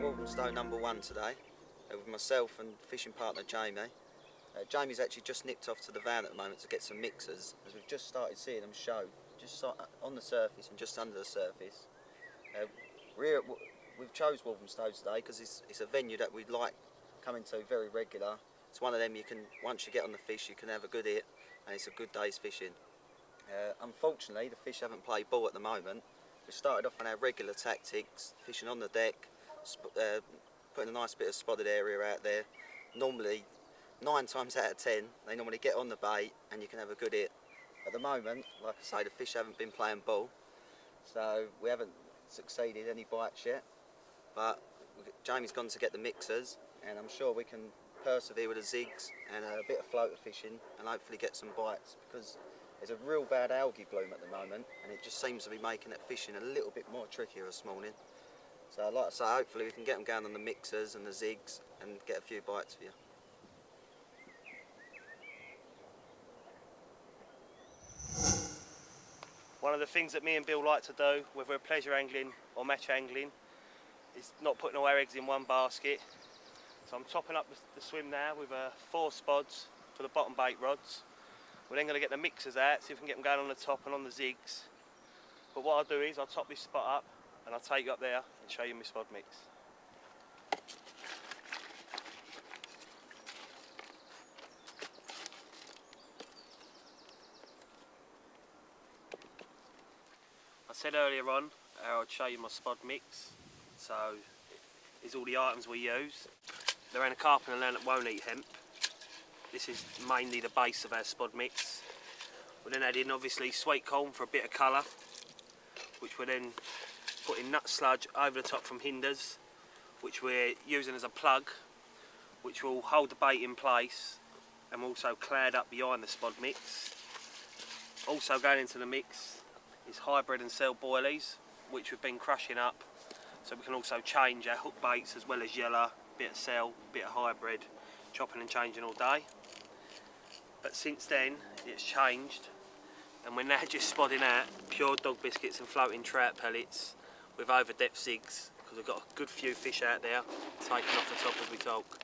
at Stow number 1 today with myself and fishing partner Jamie. Jamie's actually just nipped off to the van at the moment to get some mixers, as we've just started seeing them show, just on the surface and just under the surface. We've chose Stow today because it's a venue that we'd like coming to very regular. It's one of them you can, once you get on the fish, you can have a good hit, and it's a good day's fishing. Unfortunately, the fish haven't played ball at the moment. We started off on our regular tactics, fishing on the deck, putting a nice bit of spotted area out there. Normally, 9 times out of 10, they normally get on the bait and you can have a good hit. At the moment, like I say, the fish haven't been playing ball, so we haven't succeeded any bites yet. But Jamie's gone to get the mixers, and I'm sure we can persevere with the zigs and a bit of floater fishing and hopefully get some bites, because there's a real bad algae bloom at the moment and it just seems to be making it fishing a little bit more trickier this morning. So like I say, hopefully we can get them going on the mixers and the zigs and get a few bites for you. One of the things that me and Bill like to do, whether we're pleasure angling or match angling, is not putting all our eggs in one basket. So I'm topping up the swim now with 4 spods for the bottom bait rods. We're then going to get the mixers out, see if we can get them going on the top and on the zigs. But what I'll do is I'll top this spot up and I'll take you up there and show you my spod mix. I said earlier on I'd show you my spod mix. So here's all the items we use. They're in a carp and a land that won't eat hemp. This is mainly the base of our spod mix. We then add in obviously sweet corn for a bit of colour, which we then put in nut sludge over the top from hinders, which we're using as a plug, which will hold the bait in place and also cloud up behind the spod mix. Also going into the mix is hybrid and cell boilies, which we've been crushing up, so we can also change our hook baits as well as yellow, bit of cell, bit of hybrid, chopping and changing all day. But since then it's changed and we're now just spodding out pure dog biscuits and floating trout pellets with over depth zigs, because we've got a good few fish out there taking off the top as we talk.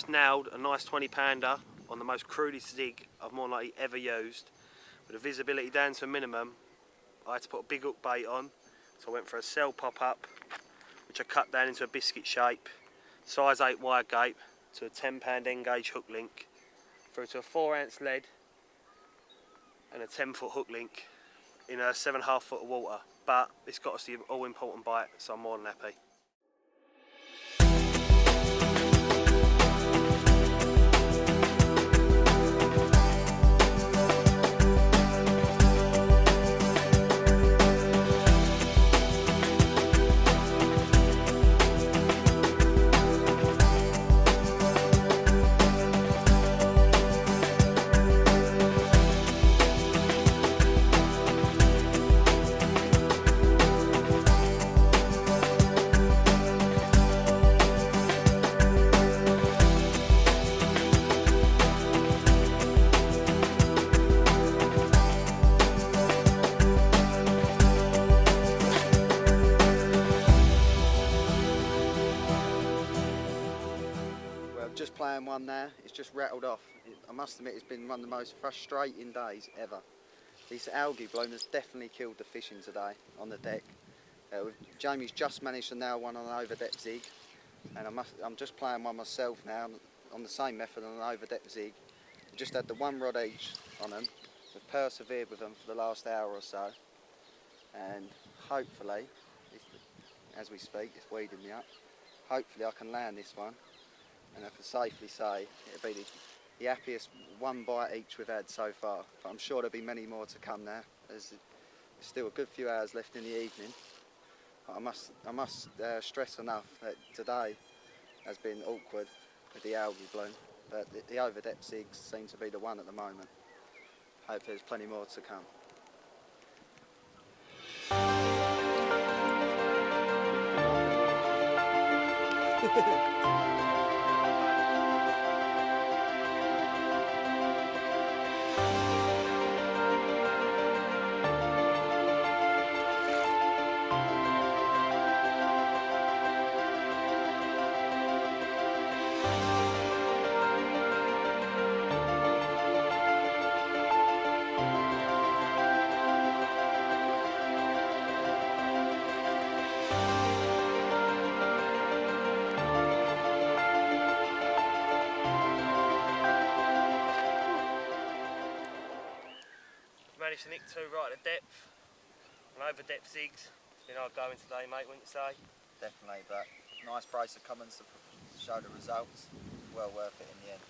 Nailed a nice 20 pounder on the most crudest zig I've more than likely ever used. With the visibility down to a minimum, I had to put a big hook bait on, so I went for a cell pop-up, which I cut down into a biscuit shape, size 8 wire gape to a 10 pound N-gauge hook link, through to a 4 ounce lead and a 10-foot hook link in a 7.5 foot of water. But it's got us the all important bite, so I'm more than happy. Just playing one there, it's just rattled off. I must admit, it's been one of the most frustrating days ever. This algae bloom has definitely killed the fishing today on the deck. Jamie's just managed to nail one on an over depth zig, and I'm just playing one myself now on the same method on an over depth zig. We just had the one rod each on them. We've persevered with them for the last hour or so, and hopefully, as we speak, it's weeding me up. Hopefully I can land this one, and I can safely say it'll be the happiest one bite each we've had so far. But I'm sure there'll be many more to come now. There's still a good few hours left in the evening. But I must stress enough that today has been awkward with the algae bloom, but the over depth zigs seem to be the one at the moment. Hope there's plenty more to come. Managed to nick two right at the depth, and over depth zigs. It's been hard going today, mate, wouldn't you say? Definitely, but nice brace of Cummins to show the results. Well worth it in the end.